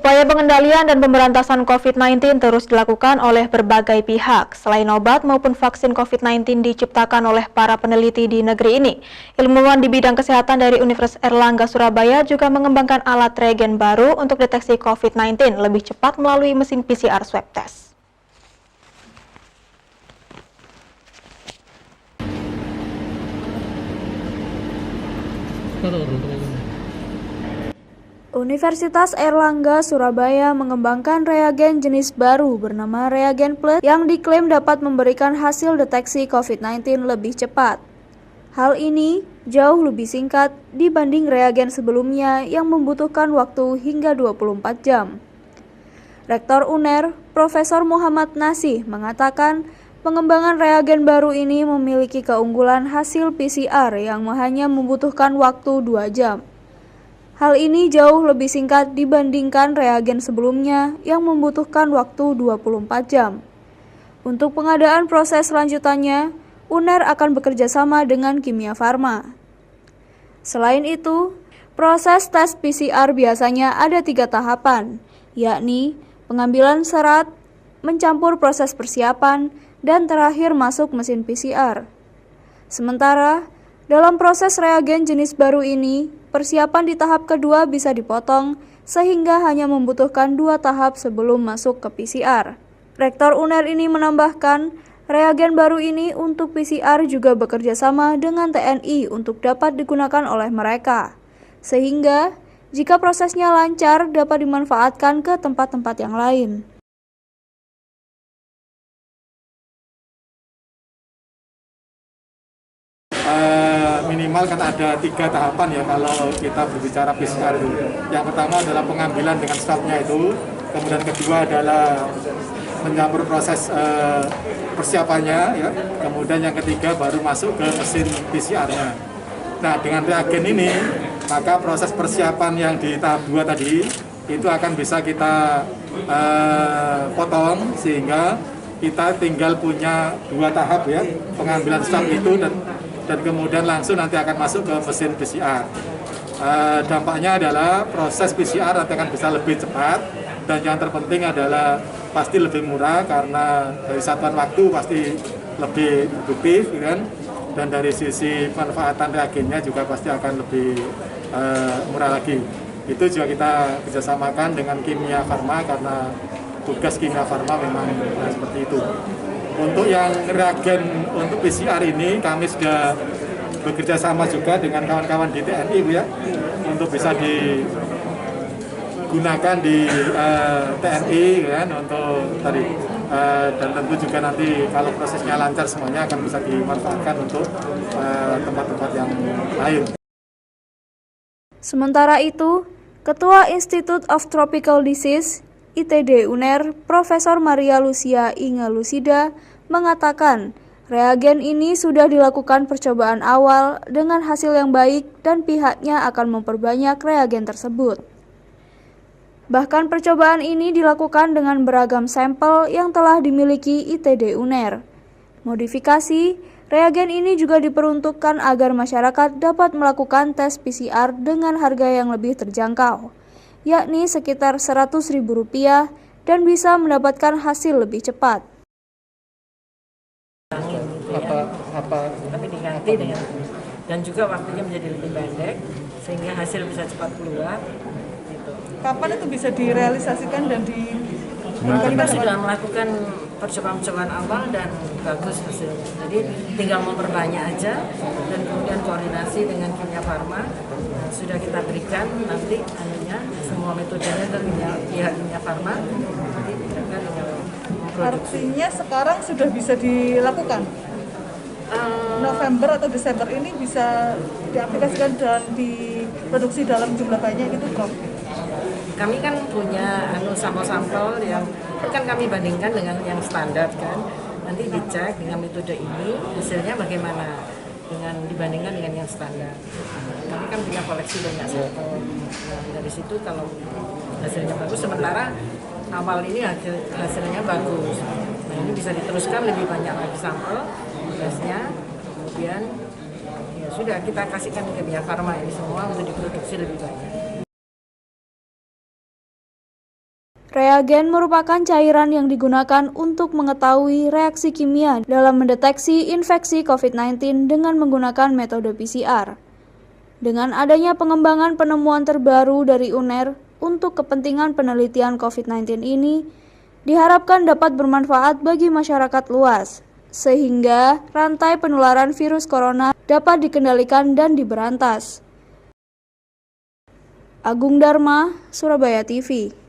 Upaya pengendalian dan pemberantasan COVID-19 terus dilakukan oleh berbagai pihak. Selain obat maupun vaksin COVID-19 diciptakan oleh para peneliti di negeri ini, ilmuwan di bidang kesehatan dari Universitas Airlangga Surabaya juga mengembangkan alat reagen baru untuk deteksi COVID-19 lebih cepat melalui mesin PCR swab test. Universitas Airlangga Surabaya mengembangkan reagen jenis baru bernama Reagen Plus yang diklaim dapat memberikan hasil deteksi COVID-19 lebih cepat. Hal ini jauh lebih singkat dibanding reagen sebelumnya yang membutuhkan waktu hingga 24 jam. Rektor UNER, Profesor Muhammad Nasih, mengatakan pengembangan reagen baru ini memiliki keunggulan hasil PCR yang hanya membutuhkan waktu 2 jam. Hal ini jauh lebih singkat dibandingkan reagen sebelumnya yang membutuhkan waktu 24 jam. Untuk pengadaan proses selanjutannya, UNER akan bekerja sama dengan Kimia Farma. Selain itu, proses tes PCR biasanya ada 3 tahapan, yakni pengambilan serat, mencampur proses persiapan, dan terakhir masuk mesin PCR. Sementara, dalam proses reagen jenis baru ini, persiapan di tahap kedua bisa dipotong sehingga hanya membutuhkan 2 tahap sebelum masuk ke PCR. Rektor UNER ini menambahkan, reagen baru ini untuk PCR juga bekerja sama dengan TNI untuk dapat digunakan oleh mereka. Sehingga, jika prosesnya lancar dapat dimanfaatkan ke tempat-tempat yang lain. Minimal kan ada 3 tahapan ya kalau kita berbicara PCR itu. Yang pertama adalah pengambilan dengan swabnya itu, kemudian kedua adalah mencampur proses persiapannya ya, kemudian yang ketiga baru masuk ke mesin PCR-nya. Nah, dengan reagen ini maka proses persiapan yang di tahap 2 tadi itu akan bisa kita potong sehingga kita tinggal punya 2 tahap ya, pengambilan swab itu dan kemudian langsung nanti akan masuk ke mesin PCR. Dampaknya adalah proses PCR nanti akan bisa lebih cepat dan yang terpenting adalah pasti lebih murah karena dari satuan waktu pasti lebih produktif kan? Dan dari sisi pemanfaatan reagennya juga pasti akan lebih murah lagi. Itu juga kita kerjasamakan dengan Kimia Farma karena tugas Kimia Farma memang seperti itu. Untuk yang reagen untuk PCR ini kami sudah bekerja sama juga dengan kawan-kawan di TNI Bu ya, untuk bisa digunakan di TNI kan untuk tadi dan tentu juga nanti kalau prosesnya lancar semuanya akan bisa dimanfaatkan untuk tempat-tempat yang lain. Sementara itu, Ketua Institute of Tropical Disease ITD UNER, Profesor Maria Lucia Inga Lucida, mengatakan reagen ini sudah dilakukan percobaan awal dengan hasil yang baik dan pihaknya akan memperbanyak reagen tersebut. Bahkan percobaan ini dilakukan dengan beragam sampel yang telah dimiliki ITD UNER. Modifikasi, reagen ini juga diperuntukkan agar masyarakat dapat melakukan tes PCR dengan harga yang lebih terjangkau, yakni sekitar Rp100.000 dan bisa mendapatkan hasil lebih cepat. Tapi diganti dengan dan juga waktunya menjadi lebih pendek sehingga hasil bisa cepat keluar. Gitu. Kapan itu bisa direalisasikan dan kita sudah melakukan percobaan awal dan bagus hasilnya. Jadi tinggal memperbanyak aja dan kemudian koordinasi dengan Kimia Farma sudah kita berikan nanti semua metodenya dari pihak Kimia Farma nanti mereka memproduksi. Artinya sekarang sudah bisa dilakukan? November atau Desember ini bisa diaplikasikan dan diproduksi dalam jumlah banyak gitu Prof? Kami kan punya sampel-sampel yang kan kami bandingkan dengan yang standar kan, nanti dicek dengan metode ini hasilnya bagaimana dibandingkan dengan yang standar. Kami kan punya koleksi banyak sampel. Nah, dari situ kalau hasilnya bagus, sementara awal ini hasilnya bagus. Nah, ini bisa diteruskan lebih banyak lagi sampel tesnya, kemudian ya sudah kita kasihkan ke Kimia Farma ini semua untuk diproduksi lebih banyak. Reagen merupakan cairan yang digunakan untuk mengetahui reaksi kimia dalam mendeteksi infeksi COVID-19 dengan menggunakan metode PCR. Dengan adanya pengembangan penemuan terbaru dari UNER untuk kepentingan penelitian COVID-19 ini, diharapkan dapat bermanfaat bagi masyarakat luas, sehingga rantai penularan virus corona dapat dikendalikan dan diberantas. Agung Dharma, Surabaya TV.